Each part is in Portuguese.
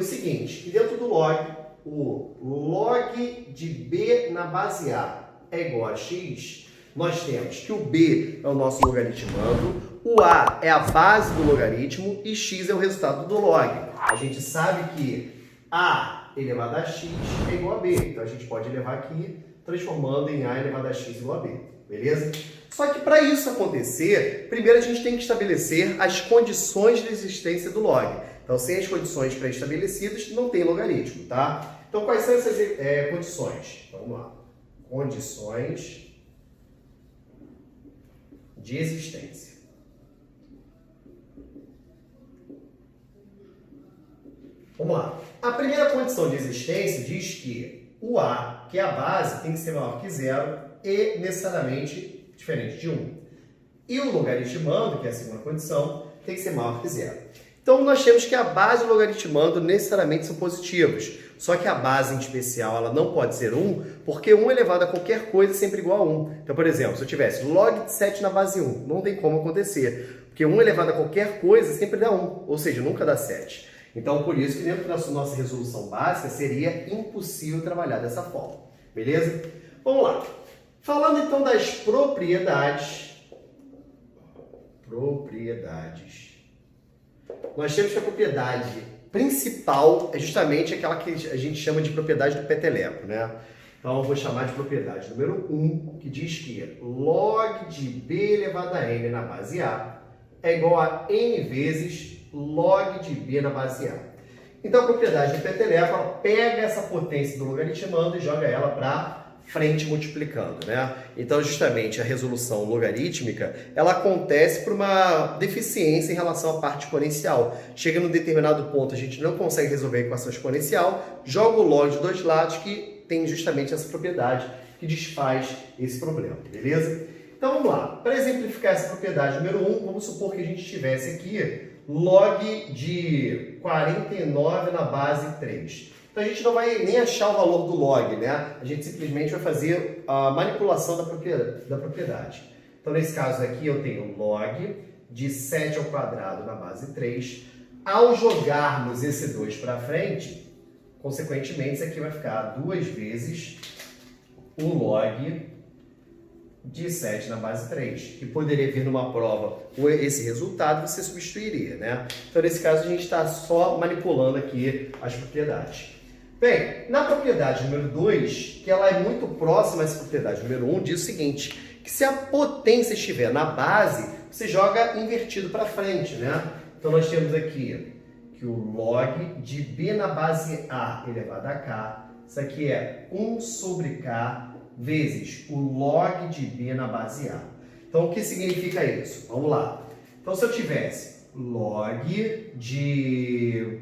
o seguinte, que dentro do log, o log de b na base a é igual a x, nós temos que o b é o nosso logaritmando, o a é a base do logaritmo e x é o resultado do log. A gente sabe que a elevado a x é igual a b, então a gente pode elevar aqui transformando em a elevado a x igual a b, beleza? Só que para isso acontecer, primeiro a gente tem que estabelecer as condições de existência do log. Então, sem as condições pré-estabelecidas, não tem logaritmo, tá? Então, quais são essas condições? Vamos lá. Condições de existência. Vamos lá. A primeira condição de existência diz que o a, que é a base, tem que ser maior que zero e necessariamente diferente de 1. E o logaritmando, que é a segunda condição, tem que ser maior que zero. Então, nós temos que a base e o logaritmando necessariamente são positivos. Só que a base em especial ela não pode ser 1, porque 1 elevado a qualquer coisa é sempre igual a 1. Então, por exemplo, se eu tivesse log de 7 na base 1, não tem como acontecer. Porque 1 elevado a qualquer coisa sempre dá 1, ou seja, nunca dá 7. Então, por isso que dentro da nossa resolução básica seria impossível trabalhar dessa forma. Beleza? Vamos lá. Falando então das propriedades. Nós temos que a propriedade principal é justamente aquela que a gente chama de propriedade do peteleco, né? Então, eu vou chamar de propriedade número 1, que diz que log de b elevado a n na base a é igual a n vezes log de b na base a. Então, a propriedade do peteleco, ela pega essa potência do logaritmando e joga ela para frente multiplicando, né? Então, justamente, a resolução logarítmica, ela acontece por uma deficiência em relação à parte exponencial. Chega num determinado ponto, a gente não consegue resolver a equação exponencial, joga o log de dois lados, que tem justamente essa propriedade que desfaz esse problema, beleza? Então, vamos lá. Para exemplificar essa propriedade número 1, vamos supor que a gente tivesse aqui log de 49 na base 3. Então, a gente não vai nem achar o valor do log, né? A gente simplesmente vai fazer a manipulação da propriedade. Então, nesse caso aqui, eu tenho log de 7 ao quadrado na base 3. Ao jogarmos esse 2 para frente, consequentemente, isso aqui vai ficar 2 vezes o log de 7 na base 3, que poderia vir numa prova esse resultado, você substituiria, né? Então, nesse caso, a gente está só manipulando aqui as propriedades. Bem, na propriedade número 2, que ela é muito próxima a essa propriedade número 1, diz o seguinte, que se a potência estiver na base, você joga invertido para frente, né? Então, nós temos aqui que o log de b na base a elevado a k, isso aqui é 1 sobre k vezes o log de b na base a. Então, o que significa isso? Vamos lá. Então, se eu tivesse log de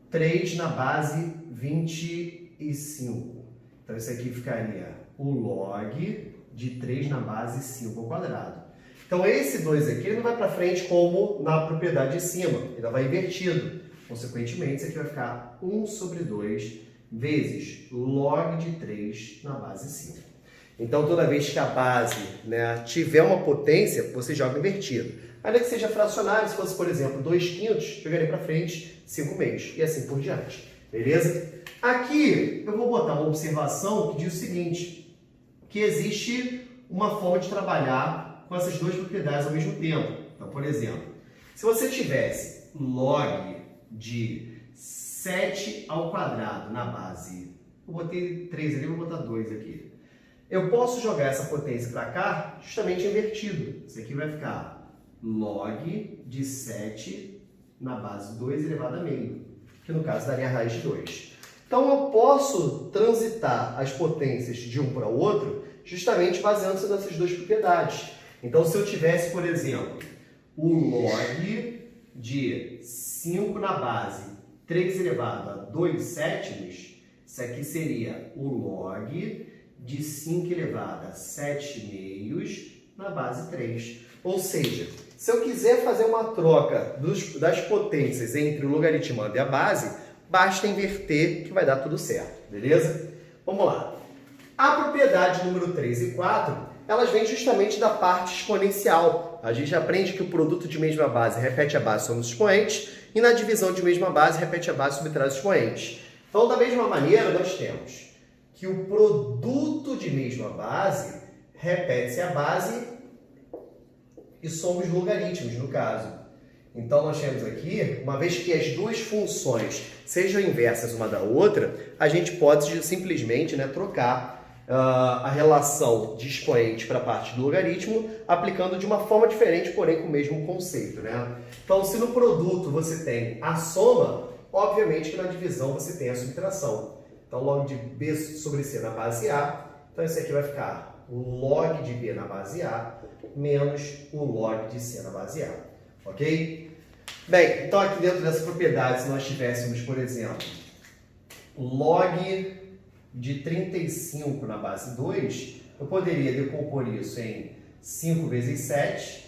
3 na base 25. Então, isso aqui ficaria o log de 3 na base 5 ao quadrado. Então, esse 2 aqui ele não vai para frente como na propriedade de cima. Ele vai invertido. Consequentemente, isso aqui vai ficar 1 sobre 2 vezes log de 3 na base 5. Então, toda vez que a base, né, tiver uma potência, você joga invertido. Ainda que seja fracionário, se fosse, por exemplo, 2/5, jogaria para frente 5/2 e assim por diante. Beleza? Aqui eu vou botar uma observação que diz o seguinte, que existe uma forma de trabalhar com essas duas propriedades ao mesmo tempo. Então, por exemplo, se você tivesse log de 7 ao quadrado na base, eu botei 3 ali, vou botar 2 aqui. Eu posso jogar essa potência para cá justamente invertido. Isso aqui vai ficar log de 7 na base 2 elevado a meio, que no caso daria a raiz de 2. Então eu posso transitar as potências de um para o outro justamente baseando-se nessas duas propriedades. Então se eu tivesse, por exemplo, o log de 5 na base 3 elevado a 2 sétimos, isso aqui seria o log de 5 elevado a 7 meios na base 3. Ou seja, se eu quiser fazer uma troca das potências entre o logaritmando e a base, basta inverter que vai dar tudo certo, beleza? Vamos lá. A propriedade número 3 e 4, elas vêm justamente da parte exponencial. A gente aprende que o produto de mesma base repete a base sobre os expoentes e na divisão de mesma base repete a base subtrai os expoentes. Então, da mesma maneira, nós temos que o produto de mesma base repete-se a base e soma os logaritmos, no caso. Então, nós temos aqui, uma vez que as duas funções sejam inversas uma da outra, a gente pode simplesmente, né, trocar a relação de expoente para a parte do logaritmo, aplicando de uma forma diferente, porém com o mesmo conceito, né? Então, se no produto você tem a soma, obviamente que na divisão você tem a subtração. Então, log de B sobre C na base A, então esse aqui vai ficar o log de B na base A menos o log de C na base A, ok? Bem, então aqui dentro dessa propriedade, se nós tivéssemos, por exemplo, log de 35 na base 2, eu poderia decompor isso em 5 vezes 7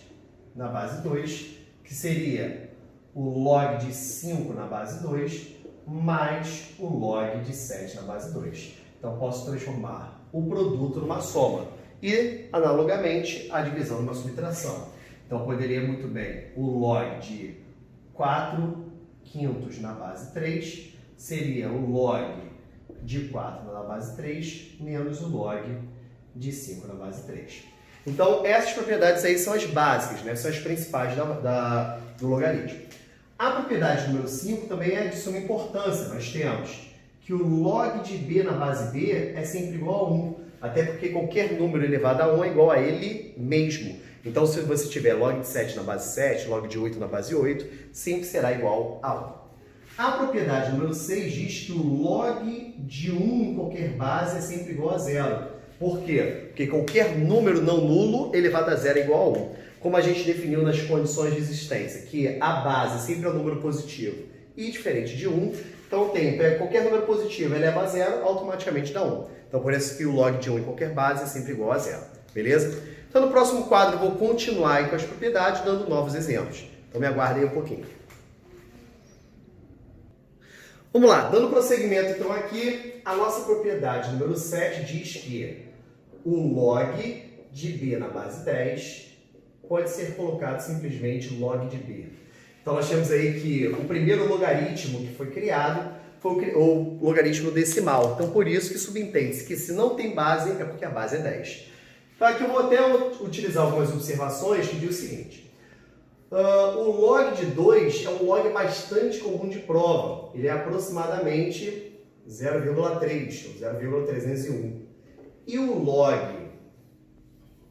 na base 2, que seria o log de 5 na base 2 mais o log de 7 na base 2. Então, posso transformar o produto numa soma e, analogamente, a divisão numa subtração. Então, poderia muito bem o log de 4/5 na base 3 seria o log de 4 na base 3 menos o log de 5 na base 3. Então, essas propriedades aí são as básicas, né? São as principais do logaritmo. A propriedade número 5 também é de suma importância. Nós temos que o log de B na base B é sempre igual a 1, até porque qualquer número elevado a 1 é igual a ele mesmo. Então, se você tiver log de 7 na base 7, log de 8 na base 8, sempre será igual a 1. A propriedade número 6 diz que o log de 1 em qualquer base é sempre igual a 0. Por quê? Porque qualquer número não nulo elevado a 0 é igual a 1. Como a gente definiu nas condições de existência, que a base sempre é um número positivo e diferente de 1, então qualquer número positivo eleva a 0, automaticamente dá 1. Então, por isso que o log de 1 em qualquer base é sempre igual a 0. Beleza? Então, no próximo quadro, eu vou continuar aí com as propriedades, dando novos exemplos. Então, me aguardem um pouquinho. Vamos lá, dando prosseguimento então aqui, a nossa propriedade número 7 diz que o log de B na base 10 pode ser colocado simplesmente log de B. Então nós temos aí que o primeiro logaritmo que foi criado foi o logaritmo decimal. Então por isso que subentende-se que se não tem base é porque a base é 10. Então aqui eu vou até utilizar algumas observações que diz o seguinte. O log de 2 é um log bastante comum de prova. Ele é aproximadamente 0,3 ou 0,301. E o log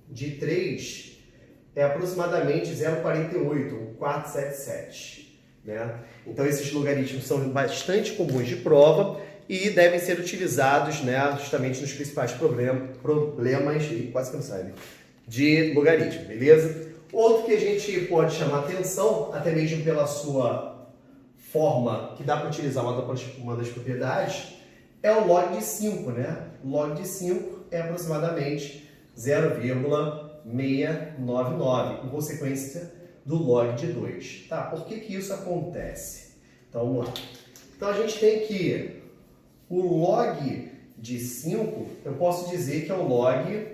de 3 é aproximadamente 0,48 ou 477. Né? Então esses logaritmos são bastante comuns de prova e devem ser utilizados, né, justamente nos principais problemas quase que não sabe, de logaritmo, beleza? Outro que a gente pode chamar atenção, até mesmo pela sua forma, que dá para utilizar uma das propriedades, é o log de 5, né? O log de 5 é aproximadamente 0,699, em consequência do log de 2. Tá, por que isso acontece? Então, vamos lá. Então, a gente tem que o log de 5, eu posso dizer que é o log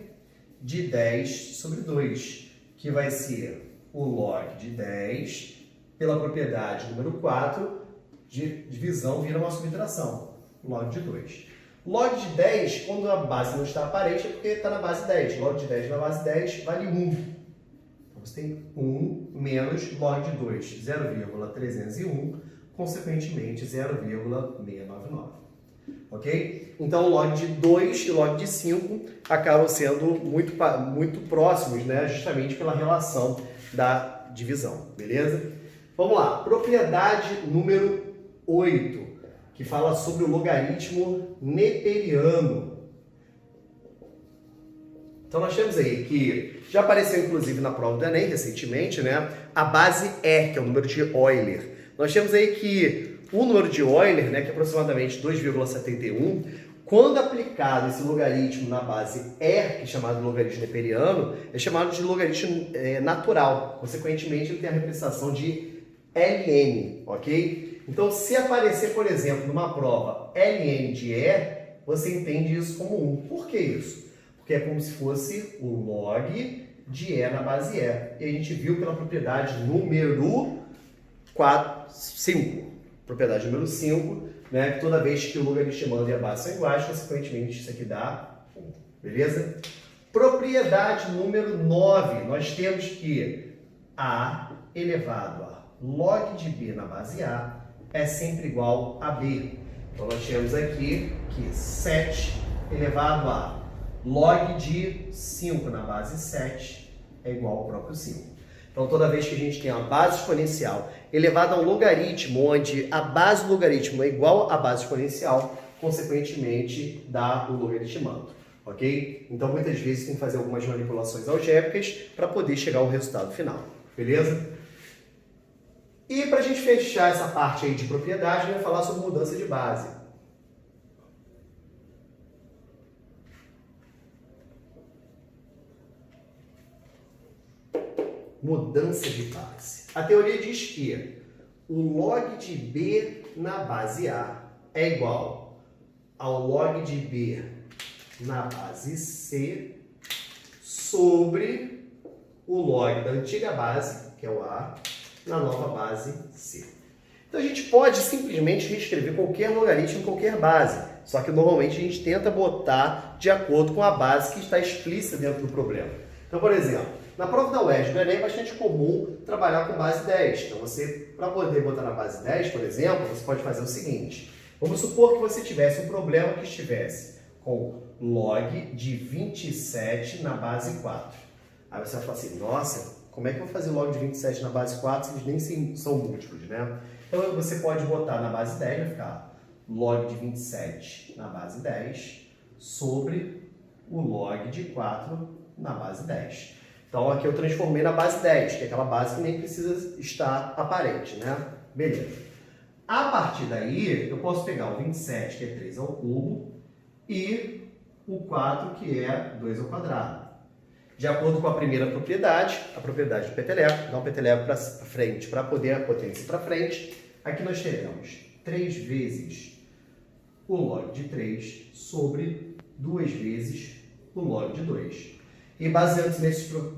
de 10 sobre 2. Que vai ser o log de 10 pela propriedade número 4, de divisão vira uma subtração, log de 2. Log de 10, quando a base não está aparente, é porque está na base 10. Log de 10 na base 10 vale 1. Então você tem 1 menos log de 2, 0,301, consequentemente 0,699. Ok? Então, o log de 2 e o log de 5 acabam sendo muito próximos, né? Justamente pela relação da divisão, beleza? Vamos lá, propriedade número 8, que fala sobre o logaritmo neperiano. Então, nós temos aí que já apareceu, inclusive, na prova do Enem, recentemente, né? A base R, que é o número de Euler. Nós temos aí que o número de Euler, né, que é aproximadamente 2,71, quando aplicado esse logaritmo na base R, que é chamado de logaritmo neperiano, é chamado de logaritmo natural. Consequentemente, ele tem a representação de ln, ok? Então, se aparecer, por exemplo, numa prova ln de E, você entende isso como 1. Por que isso? porque é como se fosse o log de E na base E. E a gente viu pela propriedade número 5. Propriedade número 5, né, que toda vez que o logaritmando e a base são iguais, consequentemente isso aqui dá 1. Beleza? Propriedade número 9. Nós temos que A elevado a log de B na base A é sempre igual a B. Então, nós temos aqui que 7 elevado a log de 5 na base 7 é igual ao próprio 5. Então, toda vez que a gente tem uma base exponencial elevada a um logaritmo, onde a base do logaritmo é igual à base exponencial, consequentemente, dá o logaritmando. Ok? Então, muitas vezes, tem que fazer algumas manipulações algébricas para poder chegar ao resultado final. Beleza? E para a gente fechar essa parte aí de propriedade, a gente vai falar sobre mudança de base. Mudança de base. A teoria diz que o log de B na base A é igual ao log de B na base C sobre o log da antiga base, que é o A, na nova base C. Então a gente pode simplesmente reescrever qualquer logaritmo em qualquer base, só que normalmente a gente tenta botar de acordo com a base que está explícita dentro do problema. Então, por exemplo, na prova da UERJ do Enem é bastante comum trabalhar com base 10. Então, para poder botar na base 10, por exemplo, você pode fazer o seguinte. Vamos supor que você tivesse um problema que estivesse com log de 27 na base 4. Aí você vai falar assim, nossa, como é que eu vou fazer log de 27 na base 4 se eles nem são múltiplos, né? Então, você pode botar na base 10, vai ficar log de 27 na base 10 sobre o log de 4 na base 10. Então, aqui eu transformei na base 10, que é aquela base que nem precisa estar aparente, né? Beleza. A partir daí, eu posso pegar o 27, que é 3 ao cubo, e o 4, que é 2 ao quadrado. De acordo com a primeira propriedade, a propriedade do peteleco, dá um peteleco para frente, para poder a potência para frente, aqui nós teremos 3 vezes o log de 3 sobre 2 vezes o log de 2. E baseando-se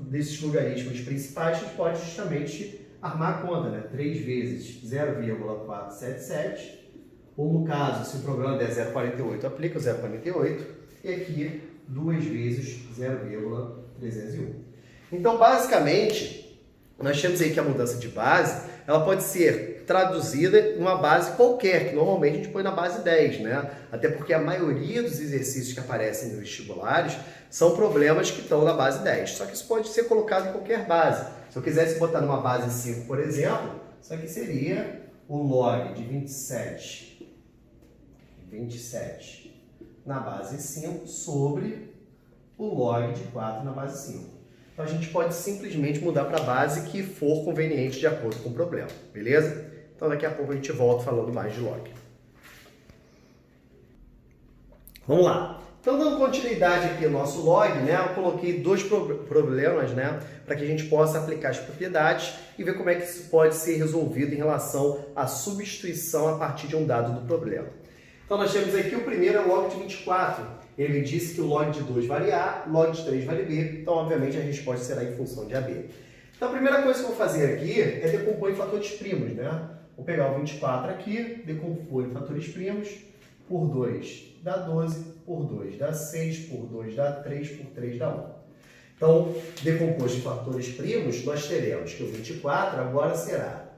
nesses logaritmos principais, a gente pode justamente armar a conta, né? 3 vezes 0,477, ou no caso, se o problema der 0,48, aplica o 0,48, e aqui 2 vezes 0,301. Então, basicamente, nós temos aí que a mudança de base, ela pode ser traduzida em uma base qualquer, que normalmente a gente põe na base 10, né? Até porque a maioria dos exercícios que aparecem nos vestibulares são problemas que estão na base 10. Só que isso pode ser colocado em qualquer base. Se eu quisesse botar numa base 5, por exemplo, isso aqui seria o log de 27 na base 5 sobre o log de 4 na base 5. Então, a gente pode simplesmente mudar para a base que for conveniente de acordo com o problema, beleza? Então, daqui a pouco a gente volta falando mais de log. Vamos lá. Então, dando continuidade aqui ao nosso log, né, eu coloquei 2 problemas, né, para que a gente possa aplicar as propriedades e ver como é que isso pode ser resolvido em relação à substituição a partir de um dado do problema. Então, nós temos aqui o primeiro, é o log de 24. Ele disse que o log de 2 vale A, log de 3 vale B. Então, obviamente, a resposta será em função de AB. Então, a primeira coisa que eu vou fazer aqui é decompor em fatores primos, né? Vou pegar o 24 aqui, decompor em fatores primos, por 2 dá 12, por 2 dá 6, por 2 dá 3, por 3 dá 1. Então, decomposto em fatores primos, nós teremos que o 24 agora será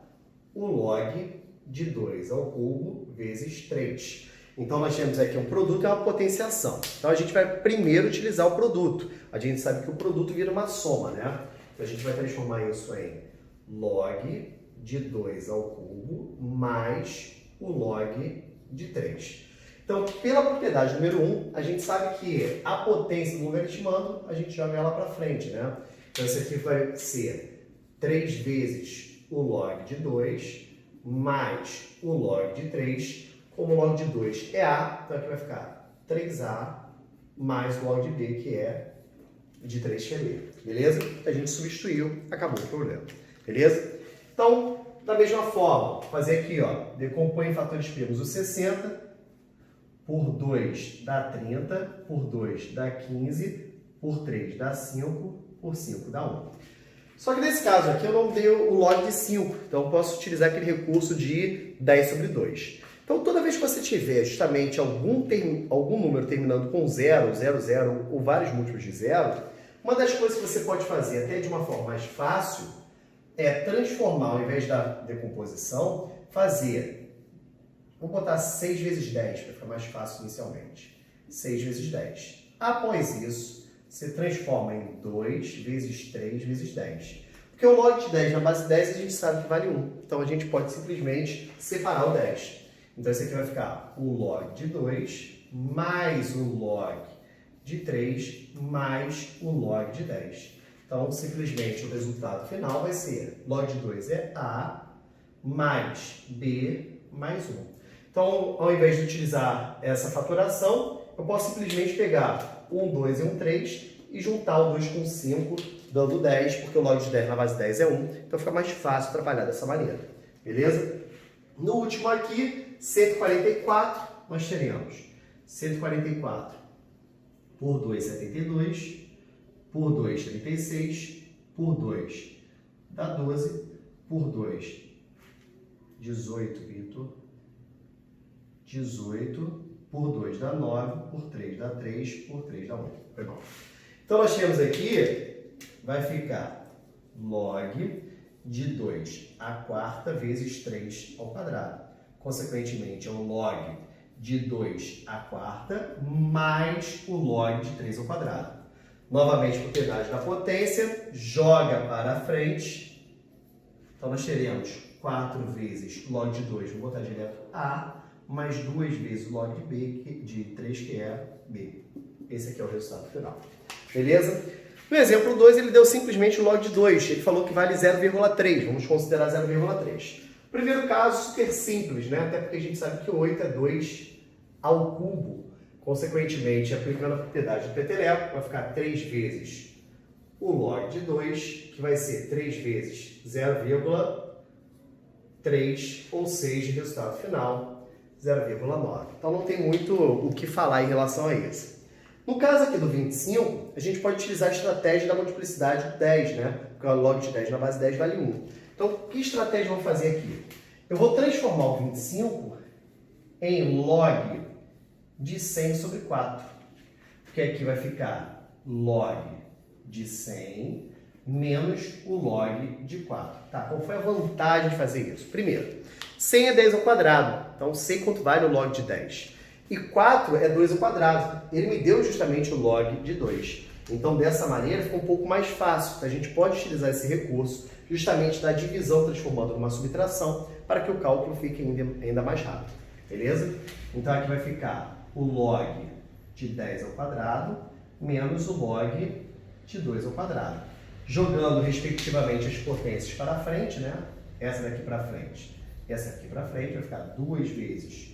o log de 2 ao cubo vezes 3. Então, nós temos aqui um produto e uma potenciação. Então, a gente vai primeiro utilizar o produto. A gente sabe que o produto vira uma soma, né? Então, a gente vai transformar isso em log de 2 ao cubo mais o log de 3. Então, pela propriedade número 1, a gente sabe que a potência do logaritmando, a gente joga ela para frente, né? Então, isso aqui vai ser 3 vezes o log de 2 mais o log de 3. Como o log de 2 é A, então aqui vai ficar 3A mais o log de B, que é de 3, que é B. Beleza? A gente substituiu, acabou o problema. Beleza? Então, da mesma forma, fazer aqui, ó, decompõe em fatores primos o 60, por 2 dá 30, por 2 dá 15, por 3 dá 5, por 5 dá 1. Só que nesse caso aqui eu não dei o log de 5, então eu posso utilizar aquele recurso de 10 sobre 2. Então toda vez que você tiver justamente algum número terminando com 0, 0, 0 ou vários múltiplos de 0, uma das coisas que você pode fazer até de uma forma mais fácil é transformar, ao invés da decomposição, vamos botar 6 vezes 10 para ficar mais fácil inicialmente. 6 vezes 10. Após isso, você transforma em 2 vezes 3 vezes 10. Porque o log de 10 na base 10 a gente sabe que vale 1. Então a gente pode simplesmente separar o 10. Então esse aqui vai ficar o log de 2 mais o log de 3 mais o log de 10. Então simplesmente o resultado final vai ser log de 2 é A mais B mais 1. Então ao invés de utilizar essa fatoração, eu posso simplesmente pegar 1, 2 e 1, 3 e juntar o 2 com 5, dando 10, porque o log de 10 na base 10 é 1. Então fica mais fácil trabalhar dessa maneira. Beleza? No último aqui, 144, nós teremos 144 por 2, 72, por 2, 36, por 2 dá 12, por 2, 18, Vitor, 18, por 2 dá 9, por 3 dá 3, por 3 dá 1. Foi bom. Então nós temos aqui, vai ficar log de 2 à quarta vezes 3 ao quadrado. Consequentemente, é o log de 2 à quarta mais o log de 3 ao quadrado. Novamente, propriedade da potência, joga para frente. Então, nós teremos 4 vezes log de 2, vou botar direto A, mais 2 vezes o log de B, de 3, que é B. Esse aqui é o resultado final. Beleza? No exemplo 2, ele deu simplesmente o log de 2. Ele falou que vale 0,3. Vamos considerar 0,3. Primeiro caso, super simples, né? Até porque a gente sabe que 8 é 2 ao cubo. Consequentemente, aplicando a propriedade do peteleco, vai ficar 3 vezes o log de 2, que vai ser 3 vezes 0,3, ou seja, resultado final, 0,9. Então não tem muito o que falar em relação a isso. No caso aqui do 25, a gente pode utilizar a estratégia da multiplicidade 10, né? Porque o log de 10 na base 10 vale 1. Então, que estratégia eu vou fazer aqui? Eu vou transformar o 25 em log de 100 sobre 4. Porque aqui vai ficar log de 100 menos o log de 4. Tá, qual foi a vantagem de fazer isso? Primeiro, 100 é 10 ao quadrado. Então, sei quanto vale o log de 10. E 4 é 2 ao quadrado. Ele me deu justamente o log de 2. Então, dessa maneira, fica um pouco mais fácil. A gente pode utilizar esse recurso justamente da divisão, transformando numa subtração, para que o cálculo fique ainda mais rápido. Beleza? Então, aqui vai ficar o log de 10 ao quadrado menos o log de 2 ao quadrado. Jogando, respectivamente, as potências para frente, né? Essa daqui para frente, essa aqui para frente, vai ficar 2 vezes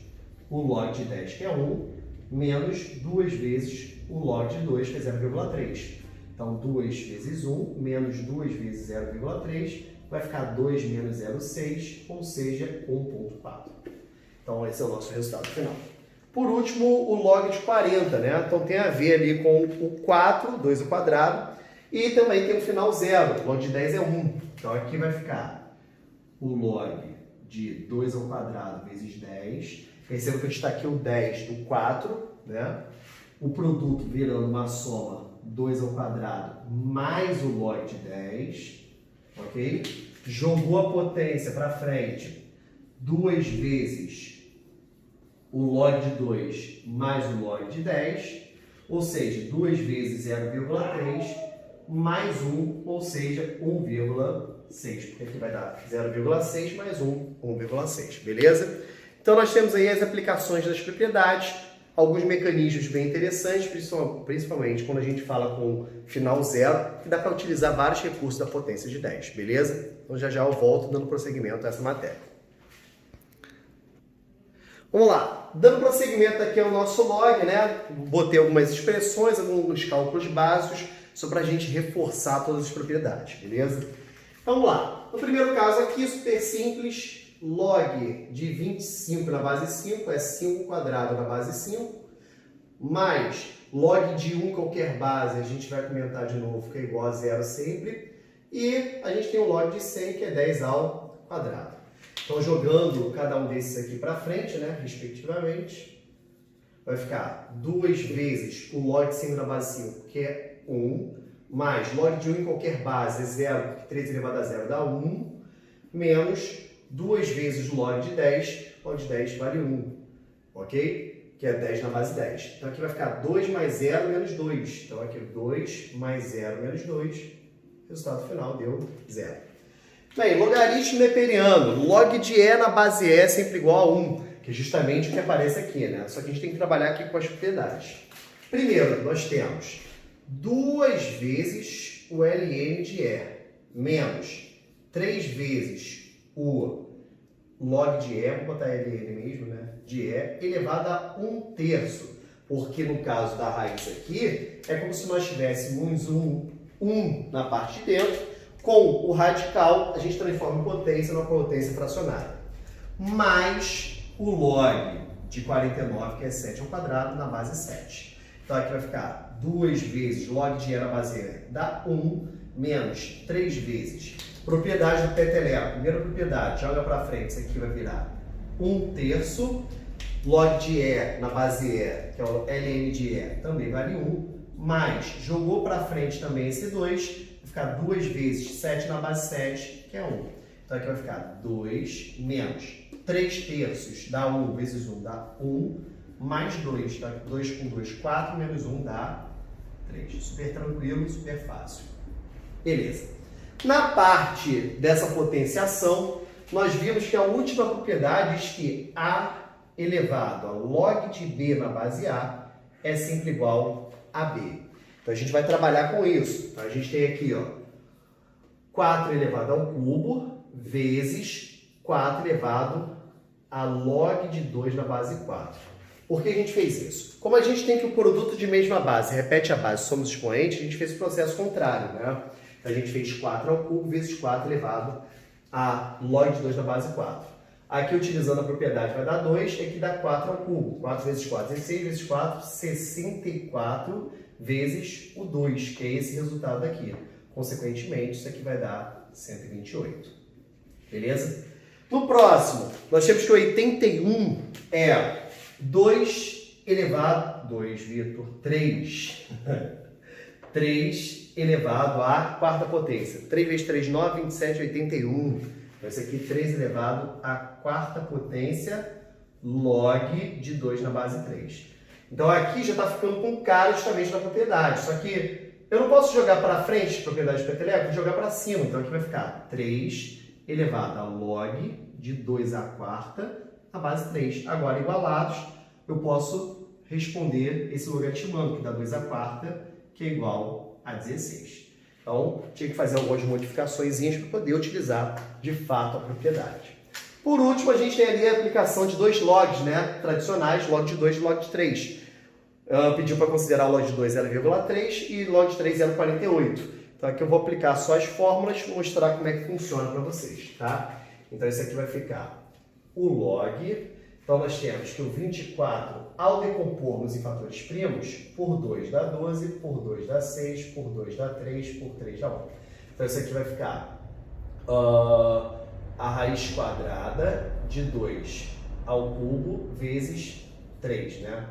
o log de 10, que é 1, menos 2 vezes o log de 2, que é 0,3. Então, 2 vezes 1, menos 2 vezes 0,3, vai ficar 2 menos 0,6, ou seja, 1,4. Então, esse é o nosso resultado final. Por último, o log de 40, né? Então, tem a ver ali com o 4, 2 ao quadrado, e também tem o final 0, o log de 10 é 1. Então, aqui vai ficar o log de 2 ao quadrado vezes 10. Perceba que eu destaquei o 10 do 4, né? O produto virando uma soma 2 ao quadrado mais o log de 10, ok? Jogou a potência para frente, 2 vezes o log de 2 mais o log de 10, ou seja, 2 vezes 0,3 mais 1, ou seja, 1,6, porque aqui vai dar 0,6 mais 1, 1,6, beleza? Então, nós temos aí as aplicações das propriedades, alguns mecanismos bem interessantes, principalmente quando a gente fala com final zero, que dá para utilizar vários recursos da potência de 10, beleza? Então, já eu volto dando prosseguimento a essa matéria. Vamos lá, dando prosseguimento aqui ao nosso log, né? Botei algumas expressões, alguns cálculos básicos, só para a gente reforçar todas as propriedades, beleza? Então, vamos lá. No primeiro caso aqui, super simples, log de 25 na base 5 é 5 quadrado na base 5, mais log de 1 qualquer base, a gente vai comentar de novo, que é igual a zero sempre. E a gente tem o log de 100, que é 10 ao quadrado. Então, jogando cada um desses aqui para frente, né, respectivamente, vai ficar 2 vezes o log de 5 na base 5, que é 1, mais log de 1 em qualquer base é 0, porque 3 elevado a 0 dá 1, menos 2 vezes o log de 10 vale 1, ok? Que é 10 na base 10. Então, aqui vai ficar 2 mais 0 menos 2. Então, aqui 2 mais 0 menos 2, resultado final deu 0. Bem, logaritmo neperiano, log de E na base E é sempre igual a 1, que é justamente o que aparece aqui, né? Só que a gente tem que trabalhar aqui com as propriedades. Primeiro, nós temos 2 vezes o ln de E, menos 3 vezes o log de E, vou botar ln mesmo, né? De E, elevado a 1/3, porque no caso da raiz aqui, é como se nós tivéssemos um na parte de dentro. Com o radical, a gente transforma em potência numa potência fracionária. Mais o log de 49, que é 7 ao quadrado, na base 7. Então, aqui vai ficar 2 vezes log de E na base E dá 1, menos 3 vezes. Propriedade do peteleco. Primeira propriedade, joga para frente, isso aqui vai virar 1/3. Log de E na base E, que é o ln de E, também vale 1. Mais, jogou para frente também esse 2, vai ficar 2 vezes 7 na base 7, que é 1. Então aqui vai ficar 2 menos 3/3 dá 1 vezes 1 dá 1, mais 2, tá? 2 com 2, 4, menos 1 dá 3. Super tranquilo, super fácil. Beleza. Na parte dessa potenciação, nós vimos que a última propriedade diz que A elevado a log de B na base A é sempre igual a B. Então, a gente vai trabalhar com isso. Então, a gente tem aqui, ó, 4 elevado ao cubo vezes 4 elevado a log de 2 na base 4. Por que a gente fez isso? Como a gente tem que o produto de mesma base repete a base, somos expoentes, a gente fez o processo contrário, né? Então, a gente fez 4 ao cubo vezes 4 elevado a log de 2 na base 4. Aqui, utilizando a propriedade, vai dar 2, e aqui dá 4 ao cubo. 4 vezes 4, 16 vezes 4, 64 vezes o 2, que é esse resultado aqui. Consequentemente, isso aqui vai dar 128. Beleza? No próximo, nós temos que 81 é 2 elevado... 2, Vitor, 3. 3 elevado à quarta potência. 3 vezes 3, 9, 27, 81. Então, esse aqui, 3 elevado à quarta potência log de 2 na base 3. Então, aqui já está ficando com cara justamente na propriedade. Só que eu não posso jogar para frente a propriedade de peteleco, vou jogar para cima. Então, aqui vai ficar 3 elevado a log de 2 à quarta na base 3. Agora, igualados, eu posso responder esse logaritmando, que dá 2 à quarta, que é igual a 16. Então, tinha que fazer algumas modificações para poder utilizar, de fato, a propriedade. Por último, a gente tem ali a aplicação de dois logs, né, tradicionais, log de 2 e log de 3. Pediu para considerar o log de 2 0,3 e log de 3 0,48. Então, aqui eu vou aplicar só as fórmulas e mostrar como é que funciona para vocês, tá? Então, isso aqui vai ficar o log. Então, nós temos que o 24, ao decompormos em fatores primos, por 2 dá 12, por 2 dá 6, por 2 dá 3, por 3 dá 1. Então, isso aqui vai ficar a raiz quadrada de 2 ao cubo vezes 3, né?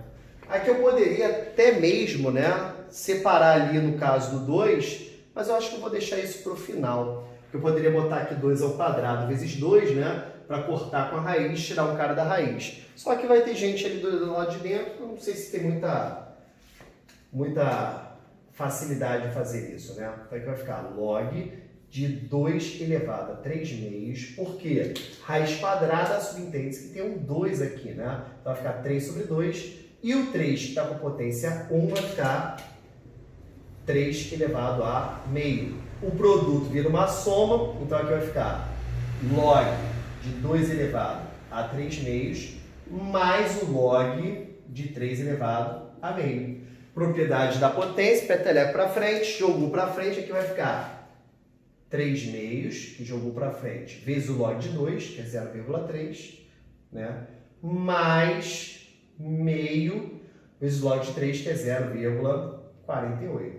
Aqui eu poderia até mesmo, né, separar ali no caso do 2, mas eu acho que eu vou deixar isso para o final. Eu poderia botar aqui 2 ao quadrado vezes 2, né, para cortar com a raiz, tirar um cara da raiz. Só que vai ter gente ali do lado de dentro, não sei se tem muita facilidade de fazer isso, né? Então aqui vai ficar log de 2 elevado a 3 meios, porque raiz quadrada subentende-se que tem um 2 aqui, né? Então vai ficar 3 sobre 2, e o 3 que está com potência 1 vai ficar 3 elevado a meio. O produto vira uma soma, então aqui vai ficar log de 2 elevado a 3 meios, mais o log de 3 elevado a meio. Propriedade da potência, peteleco para frente, jogou para frente, aqui vai ficar 3 meios, que jogou para frente, vezes o log de 2, que é 0,3, né? Mais meio vezes log de 3, que é 0,48.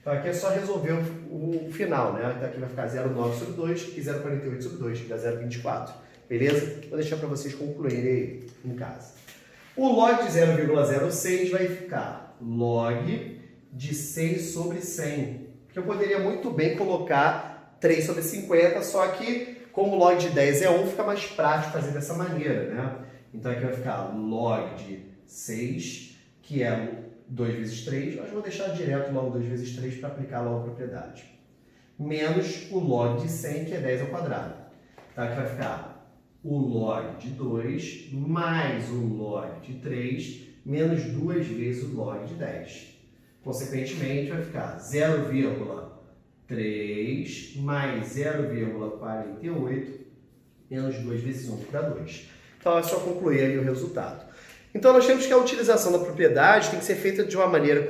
Então aqui é só resolver o final, né? Então aqui vai ficar 0,9 sobre 2 e 0,48 sobre 2, que dá 0,24. Beleza? Vou deixar para vocês concluírem aí em casa. O log de 0,06 vai ficar log de 6 sobre 100. Que eu poderia muito bem colocar 3 sobre 50, só que como o log de 10 é 1, fica mais prático fazer dessa maneira, né? Então aqui vai ficar log de 6, que é 2 vezes 3, mas vou deixar direto logo 2 vezes 3 para aplicar logo a propriedade. Menos o log de 100, que é 10 ao quadrado. Então aqui vai ficar o log de 2 mais o log de 3 menos 2 vezes o log de 10. Consequentemente, vai ficar 0,3 mais 0,48 menos 2 vezes 1, que dá 2. Então, é só concluir aí o resultado. Então, nós temos que a utilização da propriedade tem que ser feita de uma maneira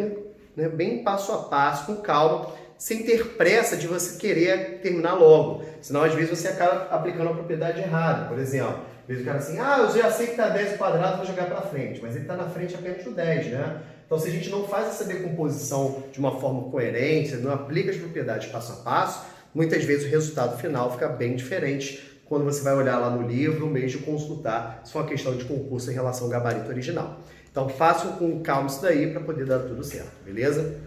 bem passo a passo, com calma, sem ter pressa de você querer terminar logo. Senão, às vezes, você acaba aplicando a propriedade errada. Por exemplo, às vezes o cara assim, eu já sei que está 10 ao quadrado, vou jogar para frente. Mas ele está na frente apenas do 10, né? Então, se a gente não faz essa decomposição de uma forma coerente, não aplica as propriedades passo a passo, muitas vezes o resultado final fica bem diferente quando você vai olhar lá no livro, mesmo de consultar se for uma questão de concurso em relação ao gabarito original. Então, façam com calma isso daí para poder dar tudo certo, beleza?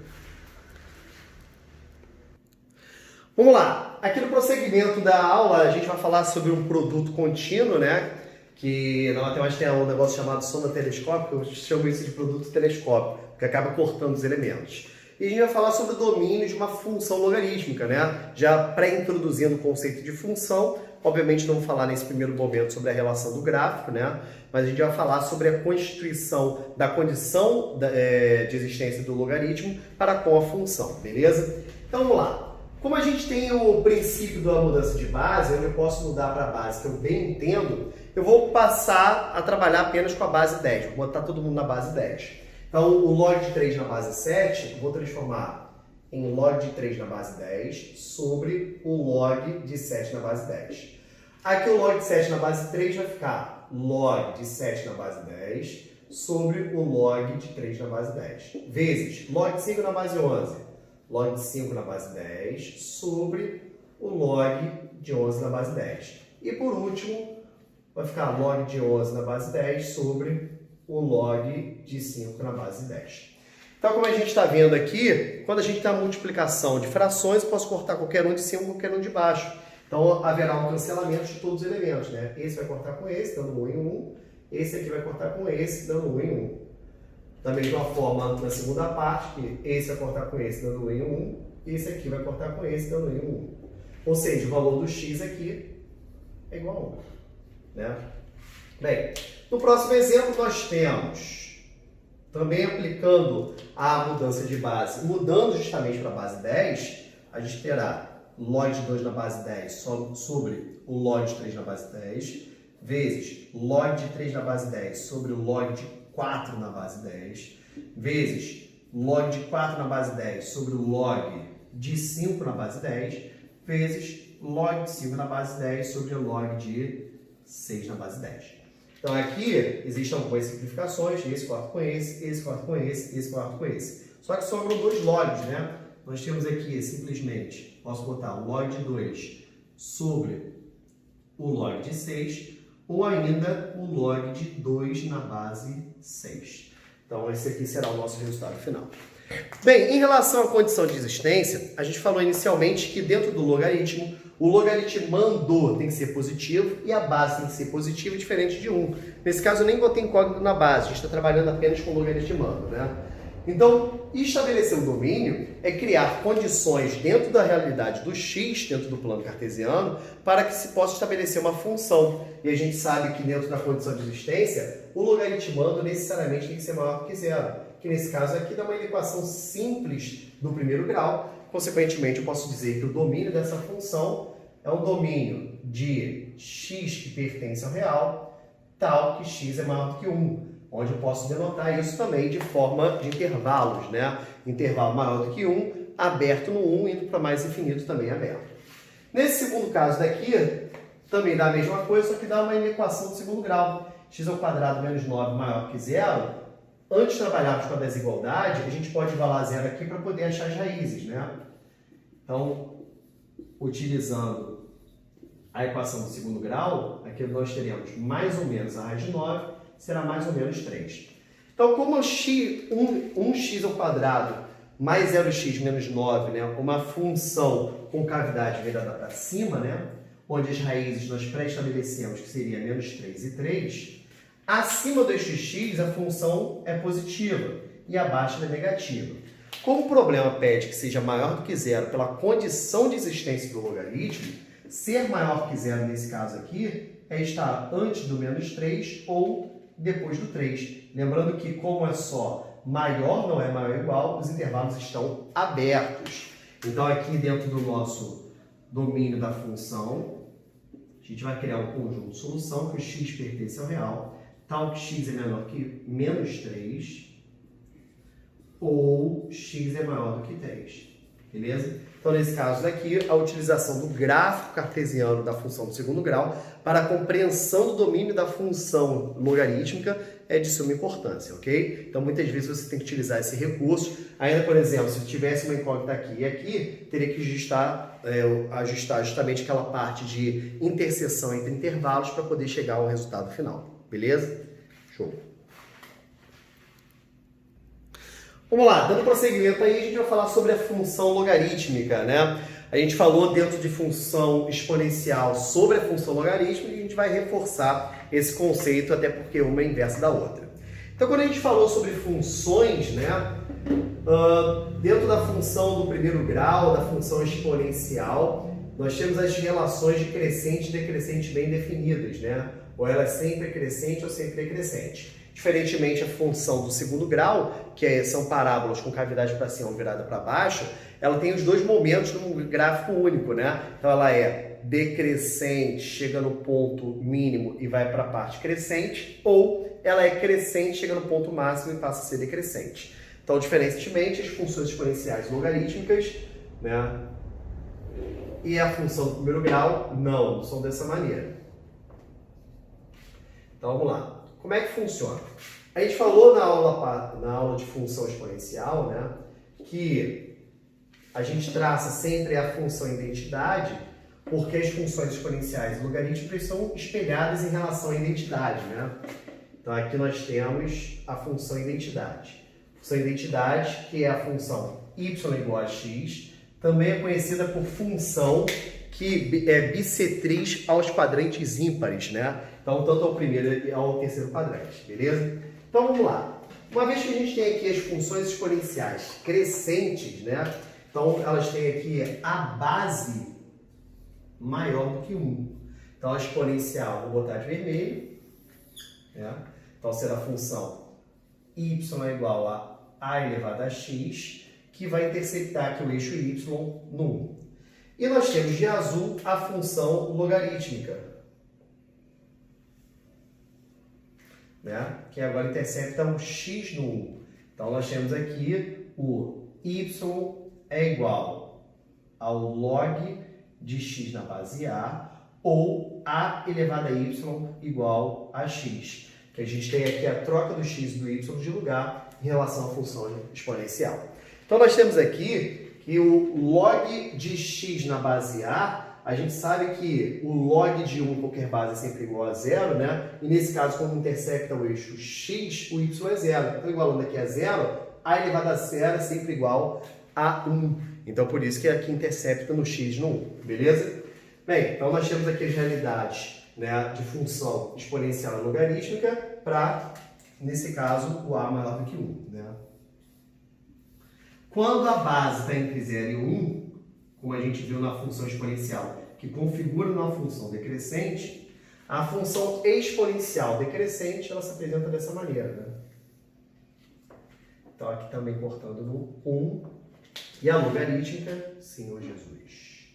Vamos lá. Aqui no prosseguimento da aula, a gente vai falar sobre um produto contínuo, né? Que na matemática tem um negócio chamado soma telescópica, eu chamo isso de produto telescópico, que acaba cortando os elementos. E a gente vai falar sobre o domínio de uma função logarítmica, né? Já pré-introduzindo o conceito de função. Obviamente não vou falar nesse primeiro momento sobre a relação do gráfico, né? Mas a gente vai falar sobre a constituição da condição de existência do logaritmo para com a função, beleza? Então vamos lá. Como a gente tem o princípio da mudança de base, onde eu posso mudar para a base que eu bem entendo, eu vou passar a trabalhar apenas com a base 10. Vou botar todo mundo na base 10. Então, o log de 3 na base 7, eu vou transformar em log de 3 na base 10 sobre o log de 7 na base 10. Aqui o log de 7 na base 3 vai ficar log de 7 na base 10 sobre o log de 3 na base 10. Vezes log de 5 na base 11. Log de 5 na base 10 sobre o log de 11 na base 10. E por último, vai ficar log de 11 na base 10 sobre o log de 5 na base 10. Então, como a gente está vendo aqui, quando a gente tem a multiplicação de frações, eu posso cortar qualquer um de cima e qualquer um de baixo. Então, haverá um cancelamento de todos os elementos, né? Esse vai cortar com esse, dando 1 em 1. Esse aqui vai cortar com esse, dando 1 em 1. Da mesma forma, na segunda parte, que esse vai cortar com esse, dando 1 em 1. E esse aqui vai cortar com esse, dando 1 em 1. Ou seja, o valor do x aqui é igual a 1. Né? Bem, no próximo exemplo, nós temos, também aplicando a mudança de base, mudando justamente para a base 10, a gente terá log de 2 na base 10 sobre o log de 3 na base 10, vezes log de 3 na base 10 sobre o log de 4 na base 10, vezes log de 4 na base 10 sobre o log de 5 na base 10, vezes log de 5 na base 10 sobre o log de 6 na base 10. Então aqui existem algumas simplificações, esse corta com esse corta com esse corta com esse. Só que sobram dois logs, né? Nós temos aqui simplesmente, posso botar o log de 2 sobre o log de 6, ou ainda o log de 2 na base 6. Então, esse aqui será o nosso resultado final. Bem, em relação à condição de existência, a gente falou inicialmente que dentro do logaritmo, o logaritmando tem que ser positivo e a base tem que ser positiva, diferente de 1. Nesse caso, eu nem botei incógnito na base, a gente está trabalhando apenas com logaritmando, né? Então, estabelecer o domínio é criar condições dentro da realidade do x, dentro do plano cartesiano, para que se possa estabelecer uma função. E a gente sabe que dentro da condição de existência, o logaritmando necessariamente tem que ser maior que zero. Que nesse caso aqui dá uma equação simples do primeiro grau. Consequentemente, eu posso dizer que o domínio dessa função é um domínio de x que pertence ao real, tal que x é maior do que 1. Onde eu posso denotar isso também de forma de intervalos, né? Intervalo maior do que 1, aberto no 1, indo para mais infinito também aberto. Nesse segundo caso daqui, também dá a mesma coisa, só que dá uma equação do segundo grau. X ao quadrado menos 9 maior que zero, antes de trabalharmos com a desigualdade, a gente pode igualar zero aqui para poder achar as raízes, né? Então, utilizando a equação do segundo grau, aqui nós teremos mais ou menos a raiz de 9, será mais ou menos 3. Então, como 1x ao quadrado mais 0x menos 9, né, uma função com cavidade virada para cima, né, onde as raízes nós pré-estabelecemos que seria menos 3 e 3, acima do eixo x a função é positiva e abaixo é negativa. Como o problema pede que seja maior do que zero pela condição de existência do logaritmo, ser maior que zero nesse caso aqui é estar antes do menos 3 ou depois do 3. Lembrando que como é só maior, não é maior ou igual, os intervalos estão abertos. Então aqui dentro do nosso domínio da função, a gente vai criar um conjunto de solução que o x pertence ao real, tal que x é menor que menos 3 ou x é maior do que 3. Beleza? Então, nesse caso daqui, a utilização do gráfico cartesiano da função do segundo grau para a compreensão do domínio da função logarítmica é de suma importância, ok? Então, muitas vezes você tem que utilizar esse recurso. Ainda, por exemplo, se tivesse uma incógnita aqui e aqui, teria que ajustar justamente aquela parte de interseção entre intervalos para poder chegar ao resultado final. Beleza? Show! Vamos lá, dando prosseguimento aí, a gente vai falar sobre a função logarítmica, né? A gente falou dentro de função exponencial sobre a função logarítmica e a gente vai reforçar esse conceito, até porque uma é inversa da outra. Então, quando a gente falou sobre funções, né? Dentro da função do primeiro grau, da função exponencial, nós temos as relações de crescente e decrescente bem definidas, né? Ou ela é sempre crescente ou sempre decrescente. Diferentemente a função do segundo grau, que são parábolas com cavidade para cima ou virada para baixo, ela tem os dois momentos num gráfico único, né? Então ela é decrescente, chega no ponto mínimo e vai para a parte crescente, ou ela é crescente, chega no ponto máximo e passa a ser decrescente. Então, diferentemente, as funções exponenciais logarítmicas, né? E a função do primeiro grau, não são dessa maneira. Então vamos lá. Como é que funciona? A gente falou na aula de função exponencial, né, que a gente traça sempre a função identidade, porque as funções exponenciais e logarítmicas são espelhadas em relação à identidade, né? Então aqui nós temos a função identidade. Função identidade, que é a função y igual a x, também é conhecida por função que é bissetriz aos quadrantes ímpares, né? Então, tanto ao primeiro e ao terceiro quadrante, beleza? Então, vamos lá. Uma vez que a gente tem aqui as funções exponenciais crescentes, né? Então, elas têm aqui a base maior do que 1. Então, a exponencial, vou botar de vermelho, né? Então, será a função y é igual a elevado a x, que vai interceptar aqui o eixo y no 1. E nós temos de azul a função logarítmica, né? Que agora intercepta o x no 1. Então, nós temos aqui o y é igual ao log de x na base a, ou a elevado a y igual a x. Que a gente tem aqui a troca do x e do y de lugar em relação à função exponencial. Então, nós temos aqui que o log de x na base a gente sabe que o log de 1 em qualquer base é sempre igual a zero, né? E nesse caso, quando intercepta o eixo x, o y é zero. Então, igualando aqui a zero, a elevado a zero é sempre igual a 1. Então, por isso que aqui intercepta no x no 1, beleza? Bem, então nós temos aqui as realidades, né, de função exponencial e logarítmica para, nesse caso, o a maior do que 1, né? Quando a base está entre 0 e 1, como a gente viu na função exponencial, que configura uma função decrescente, a função exponencial decrescente, ela se apresenta dessa maneira, né? Então, aqui também cortando no 1. E a logarítmica, Senhor Jesus.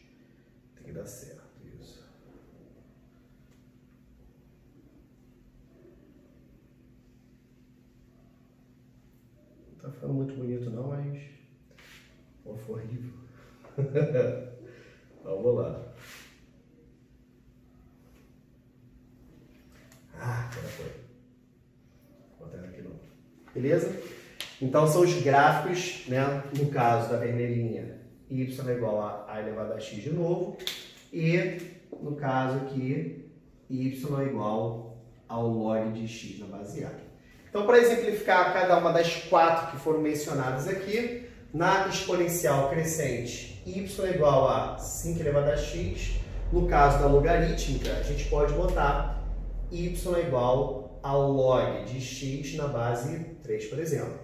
Tem que dar certo isso. Não está ficando muito bonito não, mas... Pô, foi horrível. Vamos lá. Agora foi. Vou botar aqui não. beleza? Então são os gráficos, né? No caso da vermelhinha, y é igual a elevado a x de novo, e no caso aqui, y é igual ao log de x na base a. Então, para exemplificar cada uma das 4 que foram mencionadas aqui, na exponencial crescente, y é igual a 5 elevado a x. No caso da logarítmica, a gente pode botar y é igual ao log de x na base 3, por exemplo.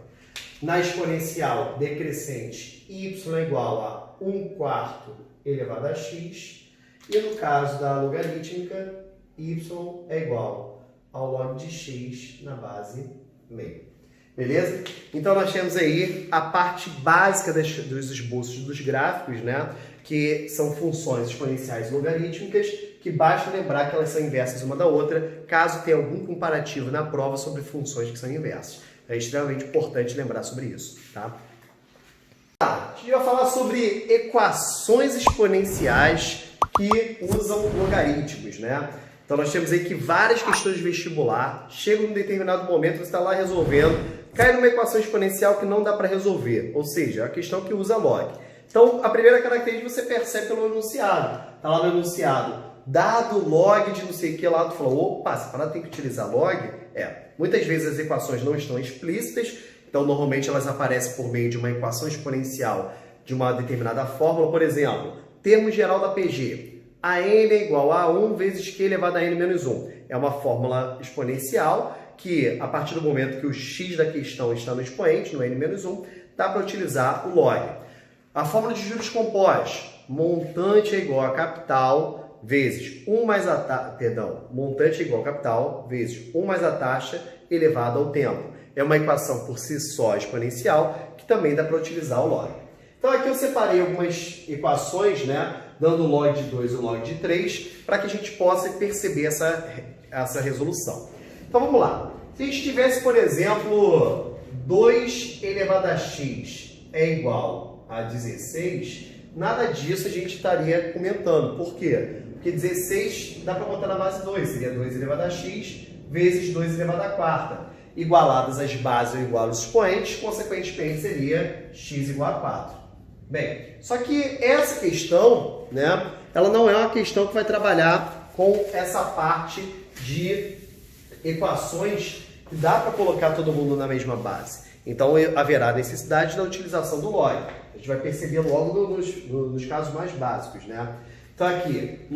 Na exponencial decrescente, y é igual a 1/4 elevado a x. E no caso da logarítmica, y é igual ao log de x na base meio. Beleza? Então nós temos aí a parte básica dos esboços dos gráficos, né? Que são funções exponenciais e logarítmicas, que basta lembrar que elas são inversas uma da outra, caso tenha algum comparativo na prova sobre funções que são inversas. É extremamente importante lembrar sobre isso, tá? A gente vai falar sobre equações exponenciais que usam logaritmos, né? Então nós temos aí que várias questões de vestibular chegam num determinado momento, você está lá resolvendo, cai numa equação exponencial que não dá para resolver, ou seja, é a questão que usa log. Então a primeira característica você percebe pelo enunciado. Está lá no enunciado, dado log de não sei o que lá, tu falou, opa, essa parada tem que utilizar log? Muitas vezes as equações não estão explícitas, então normalmente elas aparecem por meio de uma equação exponencial de uma determinada fórmula, por exemplo, termo geral da PG. A n é igual a 1 vezes q elevado a n menos 1. É uma fórmula exponencial que, a partir do momento que o x da questão está no expoente, no n menos 1, dá para utilizar o log. A fórmula de juros compostos, montante é igual a capital vezes 1 mais a taxa, montante é igual a capital vezes 1 mais a taxa elevado ao tempo. É uma equação por si só exponencial que também dá para utilizar o log. Então aqui eu separei algumas equações, né? Dando o log de 2 e o log de 3, para que a gente possa perceber essa resolução. Então vamos lá. Se a gente tivesse, por exemplo, 2 elevado a x é igual a 16, nada disso a gente estaria comentando. Por quê? Porque 16 dá para botar na base 2, seria 2 elevado a x vezes 2 elevado a quarta. Igualadas as bases ou igual aos expoentes, consequentemente seria x igual a 4. Bem, só que essa questão, né, ela não é uma questão que vai trabalhar com essa parte de equações que dá para colocar todo mundo na mesma base. Então haverá necessidade da utilização do log. A gente vai perceber logo nos casos mais básicos, né? Então aqui,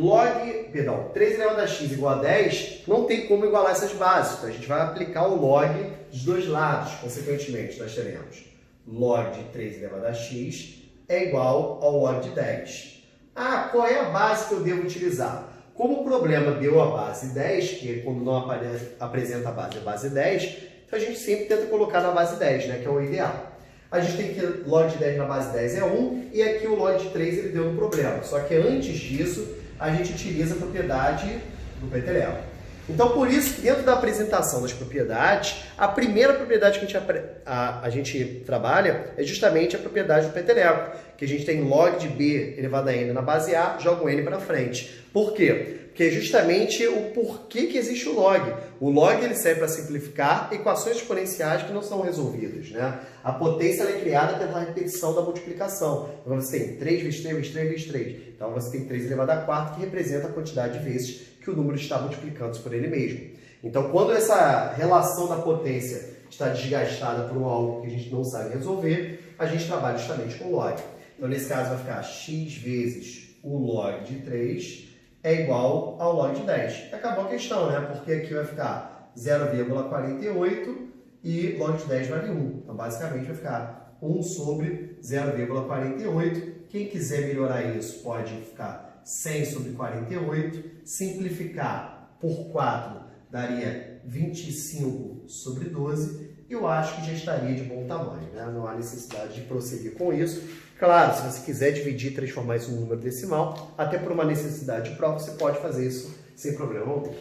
3 elevado a x igual a 10, não tem como igualar essas bases. Então a gente vai aplicar o log dos dois lados. Consequentemente, nós teremos log de 3 elevado a x é igual ao log de 10. Ah, qual é a base que eu devo utilizar? Como o problema deu a base 10, que é quando não apresenta a base 10, então a gente sempre tenta colocar na base 10, né, que é o ideal. A gente tem que log de 10 na base 10 é 1, e aqui o log de 3 ele deu no problema. Só que antes disso, a gente utiliza a propriedade do peteleco. Então, por isso, dentro da apresentação das propriedades, a primeira propriedade que a gente trabalha é justamente a propriedade do peteleco, que a gente tem log de b elevado a n na base a, joga o n para frente. Por quê? Porque é justamente o porquê que existe o log. O log ele serve para simplificar equações exponenciais que não são resolvidas, né? A potência ela é criada pela repetição da multiplicação. Então você tem 3 vezes 3 vezes 3 vezes 3. Então você tem 3 elevado a 4, que representa a quantidade de vezes que o número está multiplicando-se por ele mesmo. Então quando essa relação da potência está desgastada por algo que a gente não sabe resolver, a gente trabalha justamente com log. Então nesse caso vai ficar x vezes o log de 3 é igual ao log de 10. Acabou a questão, né? Porque aqui vai ficar 0,48 e log de 10 vale 1. Então, basicamente, vai ficar 1 sobre 0,48. Quem quiser melhorar isso pode ficar 100 sobre 48. Simplificar por 4 daria 25 sobre 12. E eu acho que já estaria de bom tamanho, né? Não há necessidade de prosseguir com isso. Claro, se você quiser dividir e transformar isso em um número decimal, até por uma necessidade de prova, você pode fazer isso sem problema algum.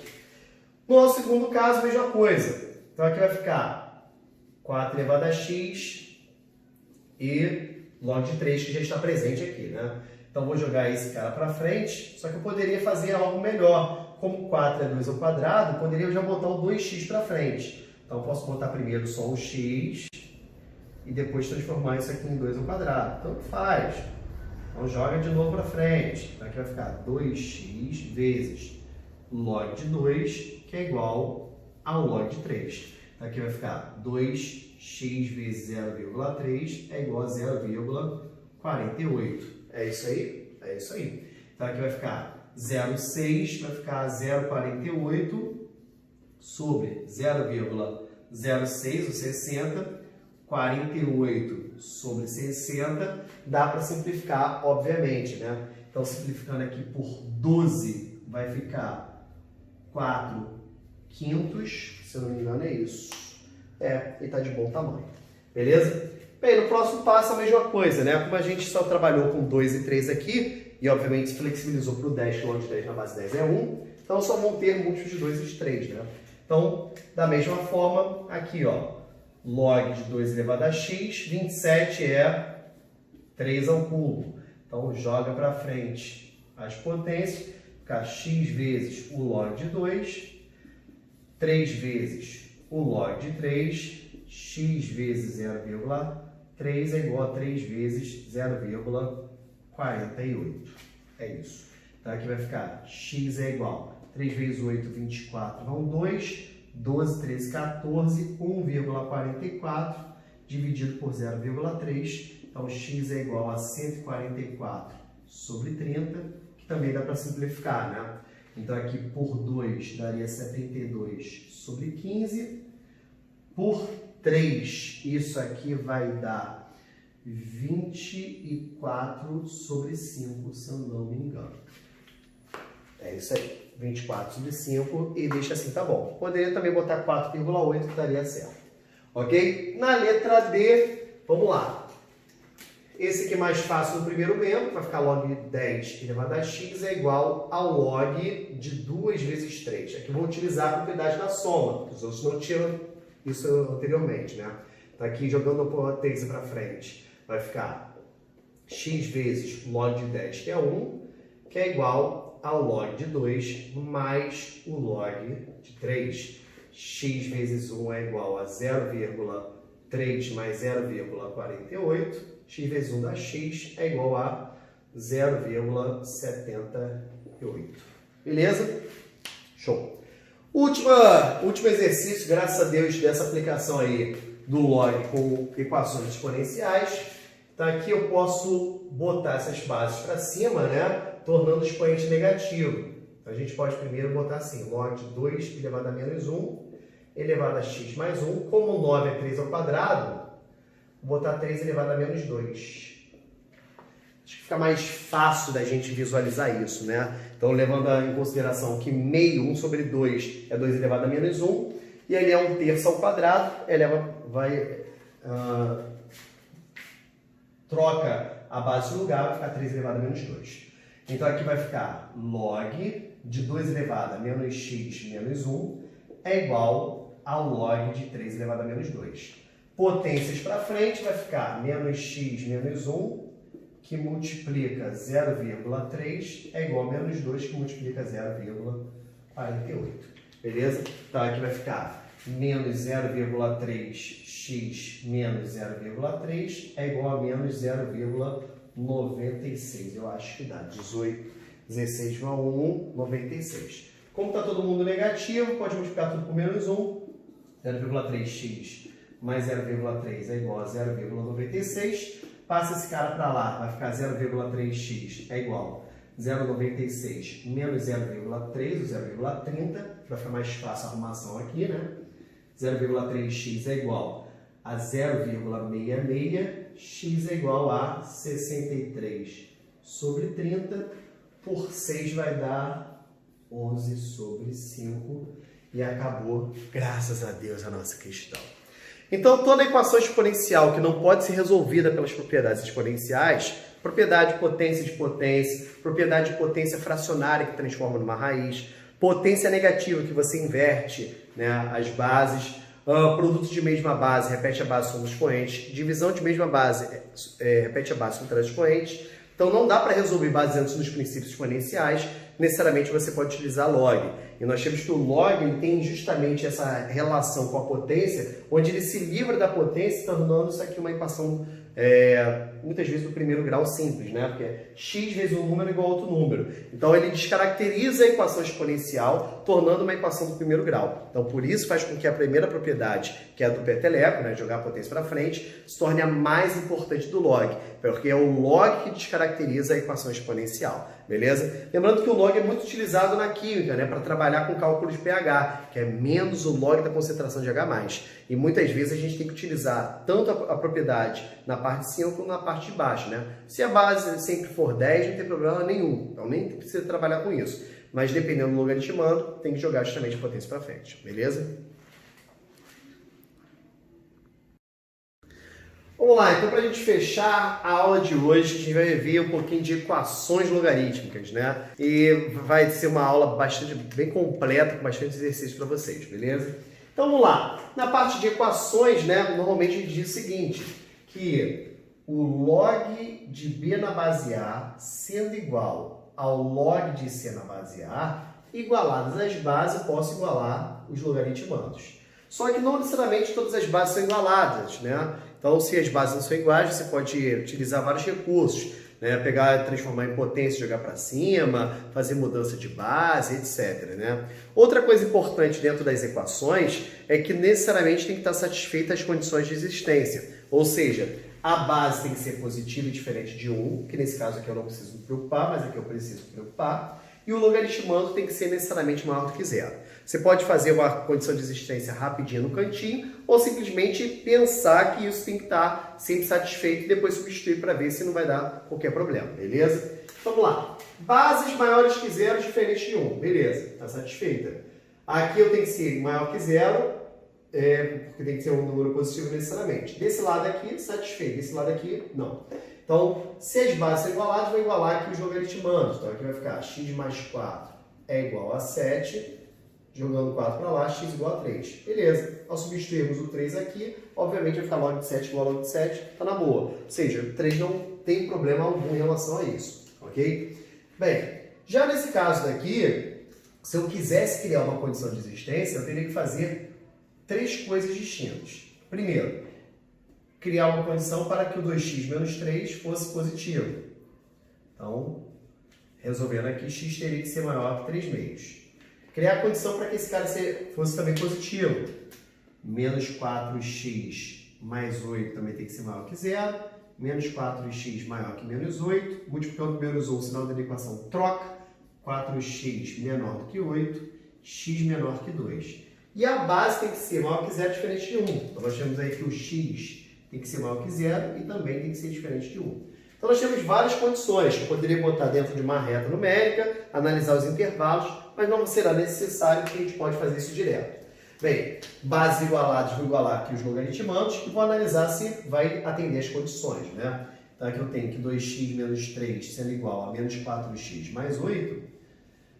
No nosso segundo caso, a mesma coisa. Então aqui vai ficar 4 elevado a x e log de 3, que já está presente aqui, né? Então vou jogar esse cara para frente, só que eu poderia fazer algo melhor. Como 4 é 2 ao quadrado, eu poderia já botar o 2x para frente. Então, eu posso botar primeiro só um x e depois transformar isso aqui em 2 ao quadrado. Tanto faz. Então, joga de novo para frente. Então, aqui vai ficar 2x vezes log de 2, que é igual ao log de 3. Então, aqui vai ficar 2x vezes 0,3 é igual a 0,48. É isso aí? É isso aí. Então, aqui vai ficar 0,6, vai ficar 0,48 sobre 0,06, ou 60, 48 sobre 60, dá para simplificar, obviamente, né? Então, simplificando aqui por 12, vai ficar 4/5, se eu não me engano é isso. E tá de bom tamanho, beleza? Bem, no próximo passo a mesma coisa, né? Como a gente só trabalhou com 2 e 3 aqui, e obviamente flexibilizou para o 10, que log de 10 na base 10 é 1, então só vão ter múltiplos de 2 e de 3, né? Então, da mesma forma, aqui, ó, log de 2 elevado a x, 27 é 3 ao cubo. Então, joga para frente as potências, fica x vezes o log de 2, 3 vezes o log de 3, x vezes 0,3 é igual a 3 vezes 0,48. É isso. Então, aqui vai ficar x é igual a 3 vezes 8, 24, vão 2, 12, 13, 14, 1,44 dividido por 0,3. Então, x é igual a 144 sobre 30, que também dá para simplificar, né? Então, aqui por 2 daria 72 sobre 15. Por 3, isso aqui vai dar 24 sobre 5, se eu não me engano. É isso aí. 24 sobre 5 e deixa assim, tá bom. Poderia também botar 4,8 que daria certo. Ok? Na letra D, vamos lá. Esse aqui é mais fácil no primeiro membro, vai ficar log 10 elevado a x é igual ao log de 2 vezes 3. Aqui eu vou utilizar a propriedade da soma, os outros não tinham isso anteriormente, né? Então aqui jogando a potência para frente, vai ficar x vezes log de 10, que é 1, que é igual ao log de 2 mais o log de 3. X vezes 1 é igual a 0,3 mais 0,48. X vezes 1 dá x é igual a 0,78. Beleza? Show! Último exercício, graças a Deus, dessa aplicação aí do log com equações exponenciais. Então aqui eu posso botar essas bases para cima, né? Tornando o expoente negativo. A gente pode primeiro botar assim, log de 2 elevado a menos 1 elevado a x mais 1. Como 9 é 3 ao quadrado, vou botar 3 elevado a menos 2. Acho que fica mais fácil da gente visualizar isso, né? Então, levando em consideração que meio, 1 sobre 2 é 2 elevado a menos 1, e ele é 1/3 ao quadrado, troca a base de lugar, vai ficar 3 elevado a menos 2. Então, aqui vai ficar log de 2 elevado a menos x menos 1 é igual ao log de 3 elevado a menos 2. Potências para frente vai ficar menos x menos 1, que multiplica 0,3, é igual a menos 2, que multiplica 0,48. Beleza? Então, aqui vai ficar menos 0,3x menos 0,3 é igual a menos 0,96. Eu acho que dá 18, 16 igual a 1, 96. Como está todo mundo negativo, pode multiplicar tudo por menos 1. 0,3x mais 0,3 é igual a 0,96. Passa esse cara para lá, vai ficar 0,3x é igual a 0,96 menos 0,3, o 0,30. Vai ficar mais fácil a arrumação aqui, né? 0,3x é igual a 0,66, x é igual a 63 sobre 30, por 6 vai dar 11 sobre 5, e acabou, graças a Deus, a nossa questão. Então, toda equação exponencial que não pode ser resolvida pelas propriedades exponenciais, propriedade de potência, propriedade de potência fracionária que transforma numa raiz, potência negativa que você inverte, né, as bases, produto de mesma base, repete a base sobre os expoentes, divisão de mesma base, repete a base sobre os expoentes. Então, não dá para resolver baseando-se nos princípios exponenciais. necessariamente você pode utilizar log. E nós temos que o log ele tem justamente essa relação com a potência, onde ele se livra da potência, tornando isso aqui uma equação, muitas vezes do primeiro grau simples, né? Porque é x vezes um número igual a outro número. Então ele descaracteriza a equação exponencial, tornando uma equação do primeiro grau. Então por isso faz com que a primeira propriedade, que é a do peteleco, né? Jogar a potência para frente, se torne a mais importante do log, porque é o log que descaracteriza a equação exponencial, beleza? Lembrando que o log é muito utilizado na química, né? Para trabalhar com cálculo de pH, que é menos o log da concentração de H+. E muitas vezes a gente tem que utilizar tanto a propriedade na parte de cima como na parte de baixo, né? Se a base sempre for 10, não tem problema nenhum, então nem precisa trabalhar com isso. Mas dependendo do logaritmando, tem que jogar justamente a potência para frente, beleza? Vamos lá, então para a gente fechar a aula de hoje, a gente vai ver um pouquinho de equações logarítmicas, né? E vai ser uma aula bem completa, com bastante exercícios para vocês, beleza? Então vamos lá, na parte de equações, né, normalmente a gente diz o seguinte, que o log de B na base A sendo igual ao log de C na base A, igualadas as bases, eu posso igualar os logaritmandos. Só que não necessariamente todas as bases são igualadas, né? Então, se as bases não são iguais, você pode utilizar vários recursos, né? Pegar, transformar em potência, jogar para cima, fazer mudança de base, etc, né? Outra coisa importante dentro das equações é que necessariamente tem que estar satisfeita as condições de existência. Ou seja, a base tem que ser positiva e diferente de 1, que nesse caso aqui eu não preciso me preocupar, mas aqui eu preciso me preocupar. E o logaritmando tem que ser necessariamente maior do que zero. Você pode fazer uma condição de existência rapidinho no cantinho, ou simplesmente pensar que isso tem que estar sempre satisfeito e depois substituir para ver se não vai dar qualquer problema, beleza? Então, vamos lá. Bases maiores que zero, diferentes de 1. Beleza, está satisfeita. Aqui eu tenho que ser maior que zero, porque tem que ser um número positivo necessariamente. Desse lado aqui, satisfeito. Desse lado aqui, não. Então, se as bases são igualadas, vou igualar aqui os logaritmandos. Então, aqui vai ficar x mais 4 é igual a 7. Jogando 4 para lá, x igual a 3. Beleza. Ao substituirmos o 3 aqui, obviamente vai ficar log de 7 igual a log de 7. Está na boa. Ou seja, o 3 não tem problema algum em relação a isso. Ok? Bem, já nesse caso daqui, se eu quisesse criar uma condição de existência, eu teria que fazer 3 coisas distintas. Primeiro, criar uma condição para que o 2x menos 3 fosse positivo. Então, resolvendo aqui, x teria que ser maior que 3 meios. Criar a condição para que esse cara fosse também positivo. Menos 4x mais 8 também tem que ser maior que zero. Menos 4x maior que menos 8. Multiplicando por menos 1, o sinal da equação troca. 4x menor do que 8. X menor que 2. E a base tem que ser maior que zero, diferente de 1. Então nós temos aí que o x tem que ser maior que zero e também tem que ser diferente de 1. Então nós temos várias condições que eu poderia botar dentro de uma reta numérica, analisar os intervalos, mas não será necessário que a gente pode fazer isso direto. Bem, bases igualadas, vou igualar aqui os logaritmandos e vou analisar se vai atender as condições, né? Então aqui eu tenho que 2x menos 3 sendo igual a menos 4x mais 8,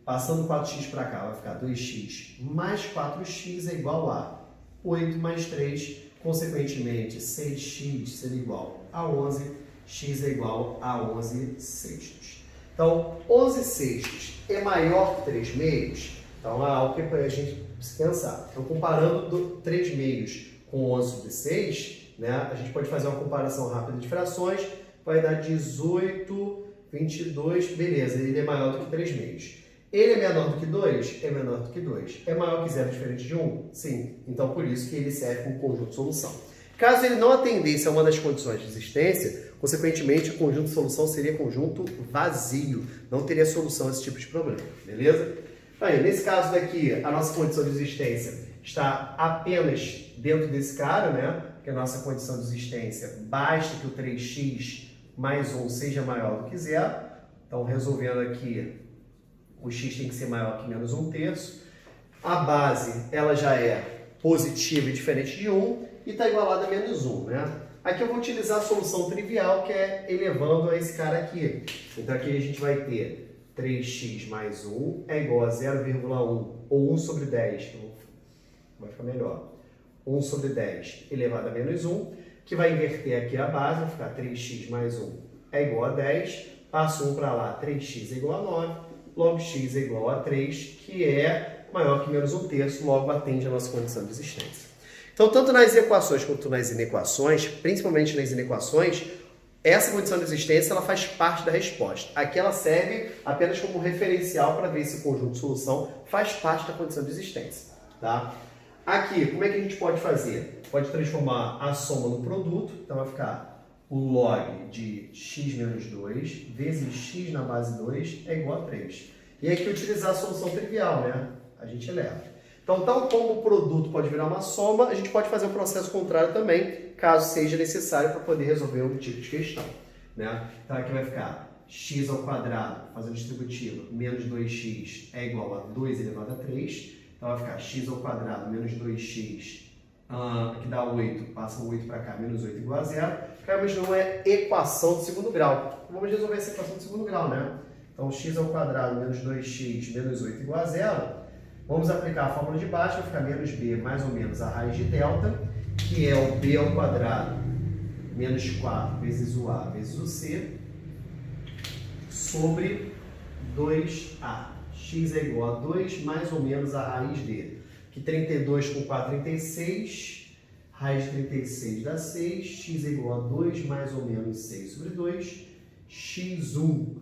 passando 4x para cá vai ficar 2x mais 4x é igual a 8 mais 3, consequentemente 6x sendo igual a 11, x é igual a 11 sextos. Então, 11 sextos é maior que 3 meios? Então, é algo que a gente precisa pensar. Então, comparando 3 meios com 11 sobre 6, né, a gente pode fazer uma comparação rápida de frações, vai dar 18, 22, beleza, ele é maior do que 3 meios. Ele é menor do que 2? É menor do que 2. É maior que 0, diferente de 1? Sim. Então, por isso que ele serve como conjunto de solução. Caso ele não atendesse a uma das condições de existência, consequentemente, o conjunto de solução seria conjunto vazio. Não teria solução a esse tipo de problema. Beleza? Aí, nesse caso daqui, a nossa condição de existência está apenas dentro desse cara, né? Porque a nossa condição de existência basta que o 3x mais 1 seja maior do que 0. Então, resolvendo aqui, o x tem que ser maior que menos 1/3. A base, ela já é positiva e diferente de 1 e está igualada a menos 1, né? Aqui eu vou utilizar a solução trivial, que é elevando a esse cara aqui. Então aqui a gente vai ter 3x mais 1 é igual a 0,1 ou 1 sobre 10, então vai ficar melhor. 1 sobre 10 elevado a menos 1, que vai inverter aqui a base, vai ficar 3x mais 1 é igual a 10, passo 1 para lá, 3x é igual a 9, log x é igual a 3, que é maior que menos 1/3, logo atende a nossa condição de existência. Então, tanto nas equações quanto nas inequações, principalmente nas inequações, essa condição de existência ela faz parte da resposta. Aqui ela serve apenas como referencial para ver se o conjunto de solução faz parte da condição de existência. Tá? Aqui, como é que a gente pode fazer? Pode transformar a soma no produto, então vai ficar o log de x menos 2 vezes x na base 2 é igual a 3. E aqui utilizar a solução trivial, né? A gente eleva. Então, tal como o produto pode virar uma soma, a gente pode fazer o processo contrário também, caso seja necessário para poder resolver um tipo de questão. Né? Então, aqui vai ficar x ao quadrado, fazendo distributiva, menos 2x é igual a 2 elevado a 3. Então, vai ficar x ao quadrado menos 2x, que dá 8, passa o 8 para cá, menos 8 igual a 0. Mas não é equação de segundo grau. Vamos resolver essa equação de segundo grau, né? Então, x ao quadrado menos 2x menos 8 igual a 0. Vamos aplicar a fórmula de baixo, vai ficar menos b mais ou menos a raiz de delta, que é o b ao quadrado menos 4 vezes o a vezes o c, sobre 2a. X é igual a 2 mais ou menos a raiz de, que 32 com 4, 36, raiz de 36 dá 6, x é igual a 2 mais ou menos 6 sobre 2, x1,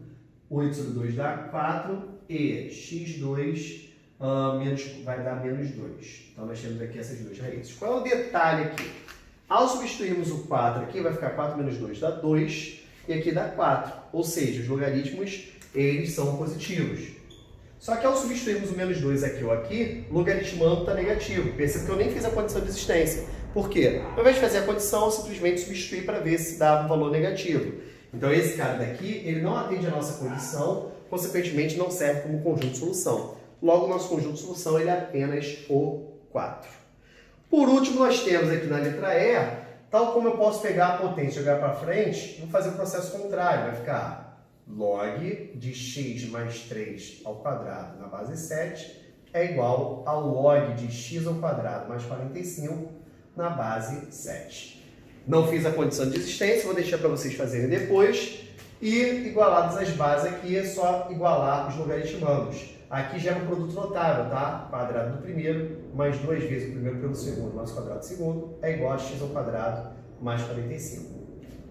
8 sobre 2 dá 4, e x2 vai dar menos 2. Então, nós temos aqui essas duas raízes. Qual é o detalhe aqui? Ao substituirmos o 4 aqui, vai ficar 4 menos 2 dá 2, e aqui dá 4. Ou seja, os logaritmos, eles são positivos. Só que ao substituirmos o menos 2 aqui ou aqui, o logaritmando está negativo. Perceba que eu nem fiz a condição de existência. Por quê? Ao invés de fazer a condição, eu simplesmente substituí para ver se dava um valor negativo. Então, esse cara daqui, ele não atende a nossa condição, consequentemente não serve como conjunto de solução. Logo, o nosso conjunto de solução ele é apenas o 4. Por último, nós temos aqui na letra E, tal como eu posso pegar a potência e jogar para frente, vou fazer o processo contrário. Vai ficar log de x mais 3 ao quadrado na base 7 é igual ao log de x ao quadrado mais 45 na base 7. Não fiz a condição de existência, vou deixar para vocês fazerem depois. E igualados as bases aqui, é só igualar os logaritmandos. Aqui já é um produto notável, tá? Quadrado do primeiro, mais 2 vezes o primeiro pelo segundo, mais o quadrado do segundo, é igual a x ao quadrado mais 45.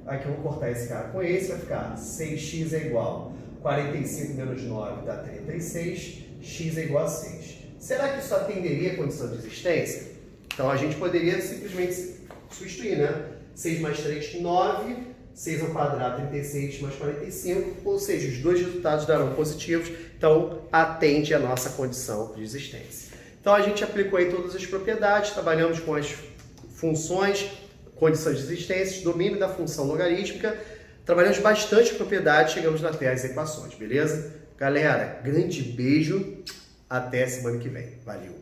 Aqui eu vou cortar esse cara com esse, vai ficar 6x é igual a 45 menos 9 dá 36, x é igual a 6. Será que isso atenderia a condição de existência? Então a gente poderia simplesmente substituir, né? 6 mais 3, 9, 6 ao quadrado, 36 mais 45, ou seja, os dois resultados darão positivos, então atende a nossa condição de existência. Então a gente aplicou aí todas as propriedades, trabalhamos com as funções, condições de existência, domínio da função logarítmica, trabalhamos bastante propriedades, chegamos até as equações, beleza? Galera, grande beijo, até semana que vem. Valeu!